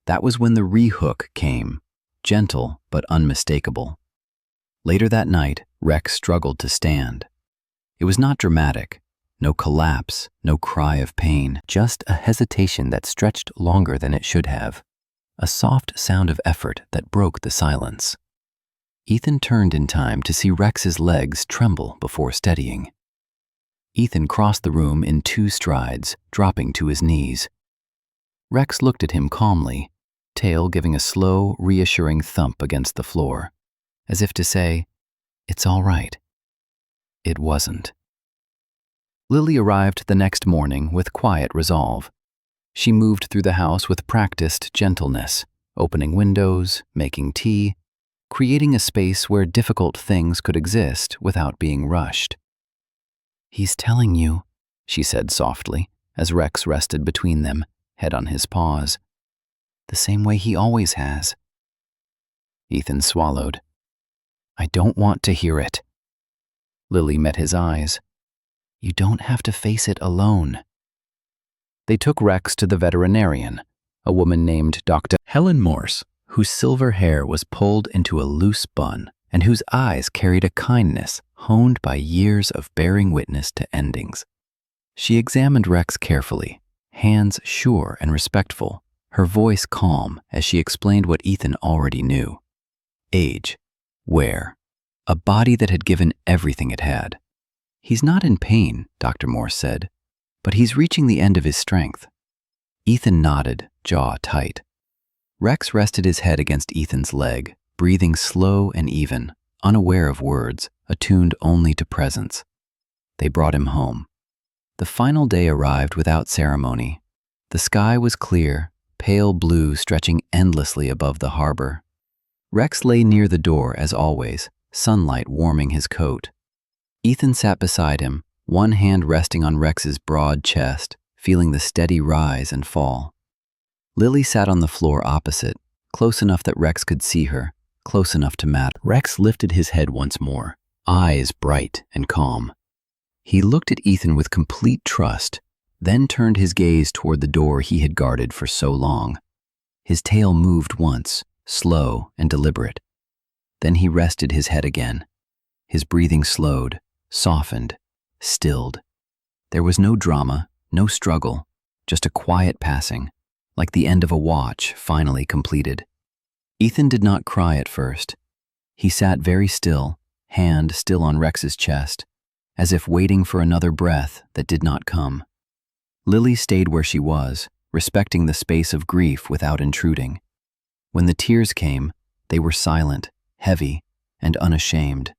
[SPEAKER 1] That was when the re-hook came, gentle but unmistakable. Later that night, Rex struggled to stand. It was not dramatic, no collapse, no cry of pain, just a hesitation that stretched longer than it should have, a soft sound of effort that broke the silence. Ethan turned in time to see Rex's legs tremble before steadying. Ethan crossed the room in 2 strides, dropping to his knees. Rex looked at him calmly, tail giving a slow, reassuring thump against the floor, as if to say, "It's all right." It wasn't. Lily arrived the next morning with quiet resolve. She moved through the house with practiced gentleness, opening windows, making tea, creating a space where difficult things could exist without being rushed. "He's telling you," she said softly, as Rex rested between them, head on his paws. "The same way he always has." Ethan swallowed. "I don't want to hear it." Lily met his eyes. "You don't have to face it alone." They took Rex to the veterinarian, a woman named Dr. Helen Morse, whose silver hair was pulled into a loose bun and whose eyes carried a kindness honed by years of bearing witness to endings. She examined Rex carefully, hands sure and respectful, her voice calm as she explained what Ethan already knew. Age, wear, a body that had given everything it had. "He's not in pain," Dr. Morse said, "but he's reaching the end of his strength." Ethan nodded, jaw tight. Rex rested his head against Ethan's leg, breathing slow and even, unaware of words, attuned only to presence. They brought him home. The final day arrived without ceremony. The sky was clear, pale blue stretching endlessly above the harbor. Rex lay near the door as always, sunlight warming his coat. Ethan sat beside him, one hand resting on Rex's broad chest, feeling the steady rise and fall. Lily sat on the floor opposite, close enough that Rex could see her, close enough to matter. Rex lifted his head once more, eyes bright and calm. He looked at Ethan with complete trust, then turned his gaze toward the door he had guarded for so long. His tail moved once, slow and deliberate. Then he rested his head again. His breathing slowed, softened, stilled. There was no drama, no struggle, just a quiet passing, like the end of a watch finally completed. Ethan did not cry at first. He sat very still, hand still on Rex's chest, as if waiting for another breath that did not come. Lily stayed where she was, respecting the space of grief without intruding. When the tears came, they were silent, heavy, and unashamed.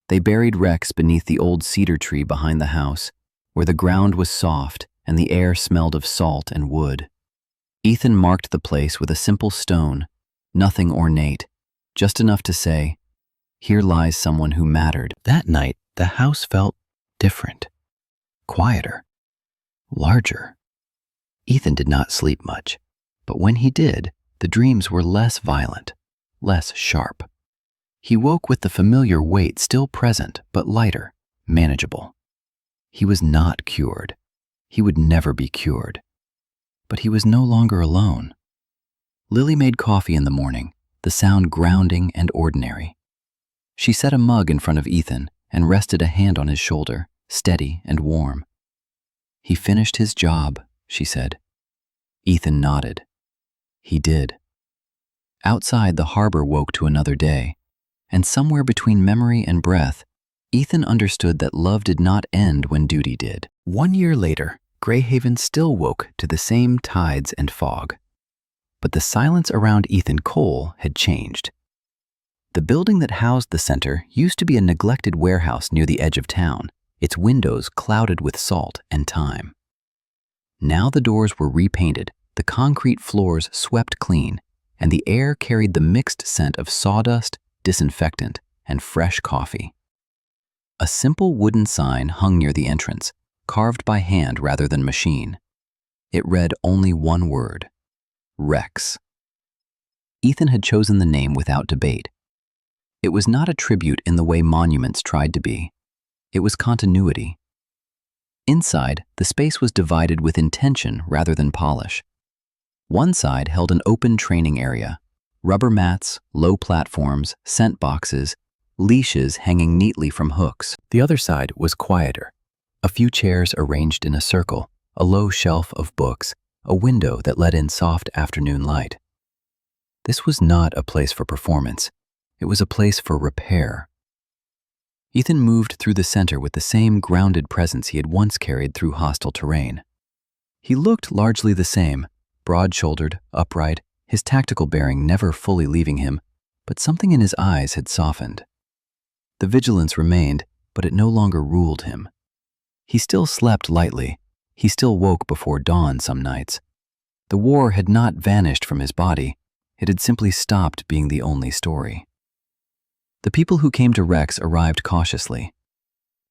[SPEAKER 1] They buried Rex beneath the old cedar tree behind the house, where the ground was soft and the air smelled of salt and wood. Ethan marked the place with a simple stone, nothing ornate, just enough to say, "Here lies someone who mattered." That night, the house felt different, quieter, larger. Ethan did not sleep much, but when he did, the dreams were less violent, less sharp. He woke with the familiar weight still present, but lighter, manageable. He was not cured. He would never be cured. But he was no longer alone. Lily made coffee in the morning, the sound grounding and ordinary. She set a mug in front of Ethan and rested a hand on his shoulder, steady and warm. "He finished his job," she said. Ethan nodded. He did. Outside, the harbor woke to another day, and somewhere between memory and breath, Ethan understood that love did not end when duty did. 1 year later, Greyhaven still woke to the same tides and fog. But the silence around Ethan Cole had changed. The building that housed the center used to be a neglected warehouse near the edge of town, its windows clouded with salt and time. Now the doors were repainted, the concrete floors swept clean, and the air carried the mixed scent of sawdust, disinfectant, and fresh coffee. A simple wooden sign hung near the entrance, carved by hand rather than machine. It read only one word: Rex. Ethan had chosen the name without debate. It was not a tribute in the way monuments tried to be. It was continuity. Inside, the space was divided with intention rather than polish. One side held an open training area, rubber mats, low platforms, scent boxes, leashes hanging neatly from hooks. The other side was quieter. A few chairs arranged in a circle, a low shelf of books, a window that let in soft afternoon light. This was not a place for performance. It was a place for repair. Ethan moved through the center with the same grounded presence he had once carried through hostile terrain. He looked largely the same, broad-shouldered, upright, his tactical bearing never fully leaving him, but something in his eyes had softened. The vigilance remained, but it no longer ruled him. He still slept lightly. He still woke before dawn some nights. The war had not vanished from his body. It had simply stopped being the only story. The people who came to Rex arrived cautiously.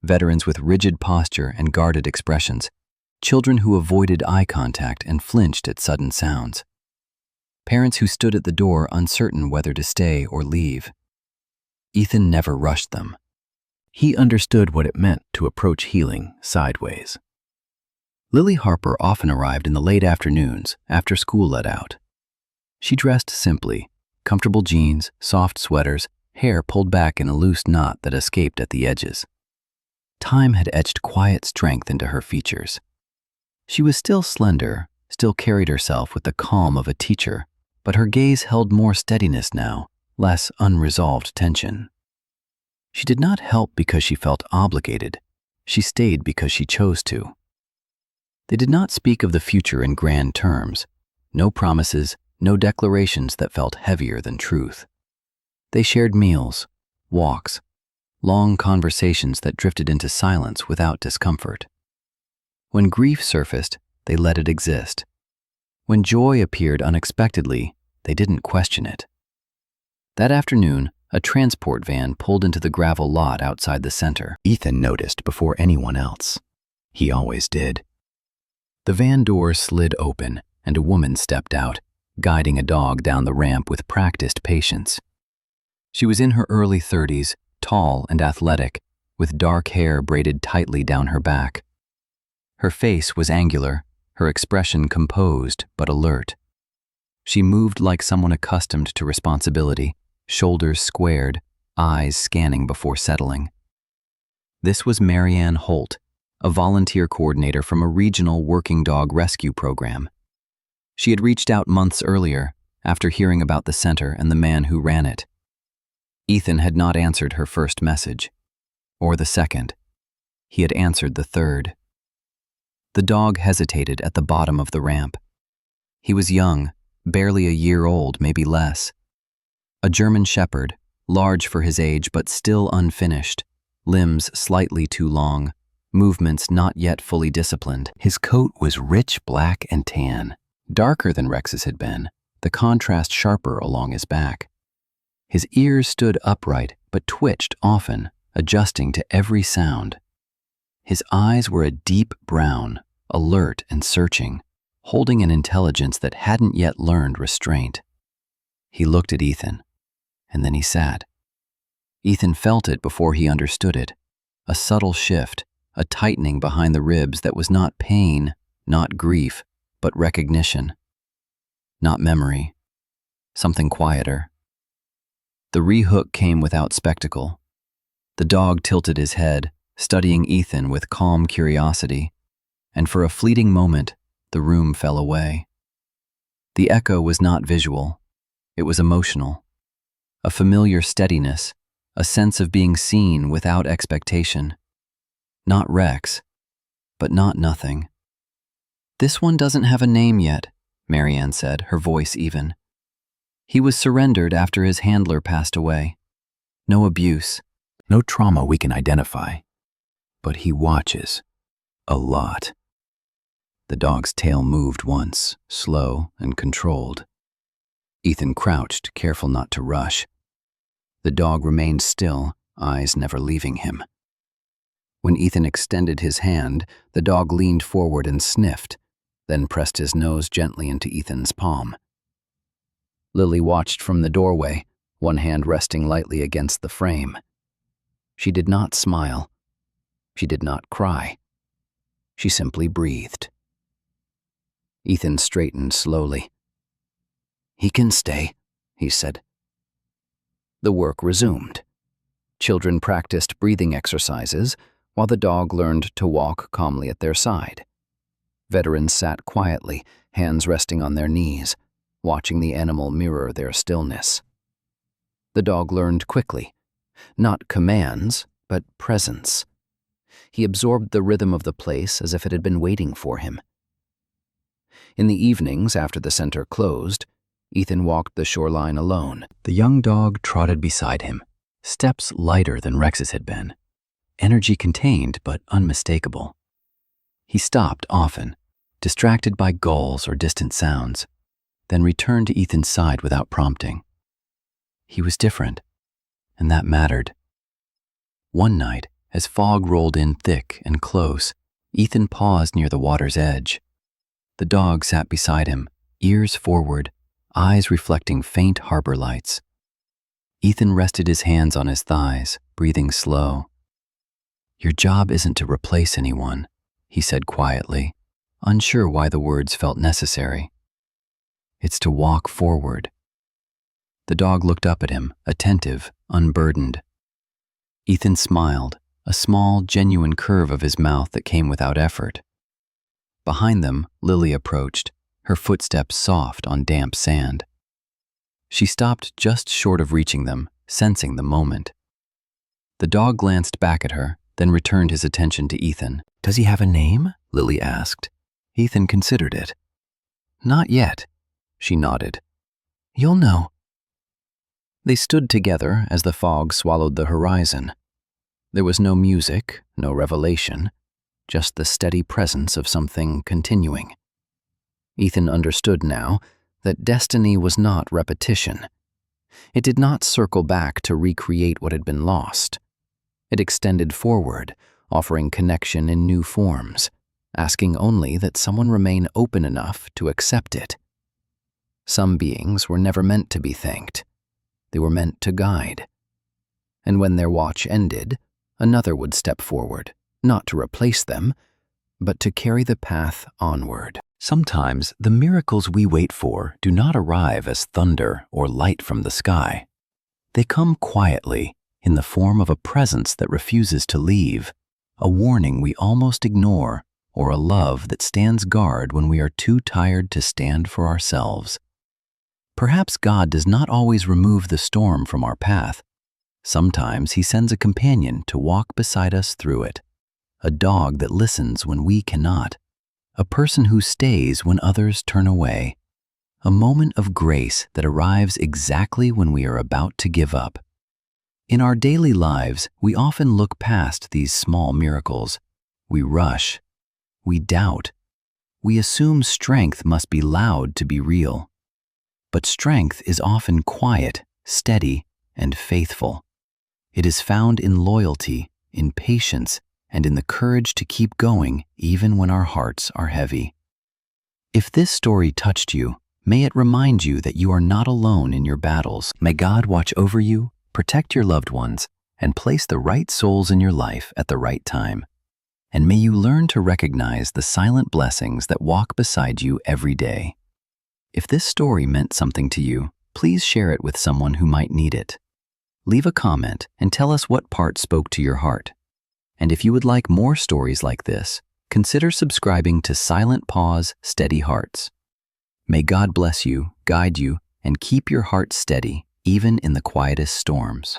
[SPEAKER 1] Veterans with rigid posture and guarded expressions, children who avoided eye contact and flinched at sudden sounds, parents who stood at the door uncertain whether to stay or leave. Ethan never rushed them. He understood what it meant to approach healing sideways. Lily Harper often arrived in the late afternoons after school let out. She dressed simply, comfortable jeans, soft sweaters, hair pulled back in a loose knot that escaped at the edges. Time had etched quiet strength into her features. She was still slender, still carried herself with the calm of a teacher, but her gaze held more steadiness now, less unresolved tension. She did not help because she felt obligated. She stayed because she chose to. They did not speak of the future in grand terms. No promises, no declarations that felt heavier than truth. They shared meals, walks, long conversations that drifted into silence without discomfort. When grief surfaced, they let it exist. When joy appeared unexpectedly, they didn't question it. That afternoon, a transport van pulled into the gravel lot outside the center. Ethan noticed before anyone else. He always did. The van door slid open, and a woman stepped out, guiding a dog down the ramp with practiced patience. She was in her early 30s, tall and athletic, with dark hair braided tightly down her back. Her face was angular, her expression composed but alert. She moved like someone accustomed to responsibility, shoulders squared, eyes scanning before settling. This was Marianne Holt, a volunteer coordinator from a regional working dog rescue program. She had reached out months earlier, after hearing about the center and the man who ran it. Ethan had not answered her first message, or the second. He had answered the third. The dog hesitated at the bottom of the ramp. He was young, barely a year old, maybe less. A German shepherd, large for his age but still unfinished, limbs slightly too long, movements not yet fully disciplined. His coat was rich black and tan, darker than Rex's had been, the contrast sharper along his back. His ears stood upright but twitched often, adjusting to every sound. His eyes were a deep brown, alert and searching, holding an intelligence that hadn't yet learned restraint. He looked at Ethan, and then he sat. Ethan felt it before he understood it, a subtle shift, a tightening behind the ribs that was not pain, not grief, but recognition. Not memory, something quieter. The rehook came without spectacle. The dog tilted his head, studying Ethan with calm curiosity, and for a fleeting moment, the room fell away. The echo was not visual, it was emotional. A familiar steadiness, a sense of being seen without expectation. Not Rex, but not nothing. "This one doesn't have a name yet," Marianne said, her voice even. "He was surrendered after his handler passed away. No abuse, no trauma we can identify. But he watches. A lot." The dog's tail moved once, slow and controlled. Ethan crouched, careful not to rush. The dog remained still, eyes never leaving him. When Ethan extended his hand, the dog leaned forward and sniffed, then pressed his nose gently into Ethan's palm. Lily watched from the doorway, one hand resting lightly against the frame. She did not smile. She did not cry. She simply breathed. Ethan straightened slowly. "He can stay," he said. The work resumed. Children practiced breathing exercises, while the dog learned to walk calmly at their side. Veterans sat quietly, hands resting on their knees, watching the animal mirror their stillness. The dog learned quickly, not commands, but presence. He absorbed the rhythm of the place as if it had been waiting for him. In the evenings, after the center closed, Ethan walked the shoreline alone. The young dog trotted beside him, steps lighter than Rex's had been, energy contained but unmistakable. He stopped often, distracted by gulls or distant sounds, then returned to Ethan's side without prompting. He was different, and that mattered. One night, as fog rolled in thick and close, Ethan paused near the water's edge. The dog sat beside him, ears forward, eyes reflecting faint harbor lights. Ethan rested his hands on his thighs, breathing slow. "Your job isn't to replace anyone," he said quietly, unsure why the words felt necessary. "It's to walk forward." The dog looked up at him, attentive, unburdened. Ethan smiled, a small, genuine curve of his mouth that came without effort. Behind them, Lily approached, her footsteps soft on damp sand. She stopped just short of reaching them, sensing the moment. The dog glanced back at her, then returned his attention to Ethan. "Does he have a name?" Lily asked. Ethan considered it. "Not yet," she nodded. "You'll know." They stood together as the fog swallowed the horizon. There was no music, no revelation, just the steady presence of something continuing. Ethan understood now that destiny was not repetition. It did not circle back to recreate what had been lost. It extended forward, offering connection in new forms, asking only that someone remain open enough to accept it. Some beings were never meant to be thanked. They were meant to guide. And when their watch ended, another would step forward, not to replace them, but to carry the path onward. Sometimes the miracles we wait for do not arrive as thunder or light from the sky. They come quietly, in the form of a presence that refuses to leave, a warning we almost ignore, or a love that stands guard when we are too tired to stand for ourselves. Perhaps God does not always remove the storm from our path. Sometimes He sends a companion to walk beside us through it. a dog that listens when we cannot, a person who stays when others turn away, a moment of grace that arrives exactly when we are about to give up. In our daily lives, we often look past these small miracles. We rush. We doubt. We assume strength must be loud to be real. But strength is often quiet, steady, and faithful. It is found in loyalty, in patience, and in the courage to keep going even when our hearts are heavy. If this story touched you, may it remind you that you are not alone in your battles. May God watch over you, protect your loved ones, and place the right souls in your life at the right time. And may you learn to recognize the silent blessings that walk beside you every day. If this story meant something to you, please share it with someone who might need it. Leave a comment and tell us what part spoke to your heart. And if you would like more stories like this, consider subscribing to Silent Pause, Steady Hearts. May God bless you, guide you, and keep your heart steady, even in the quietest storms.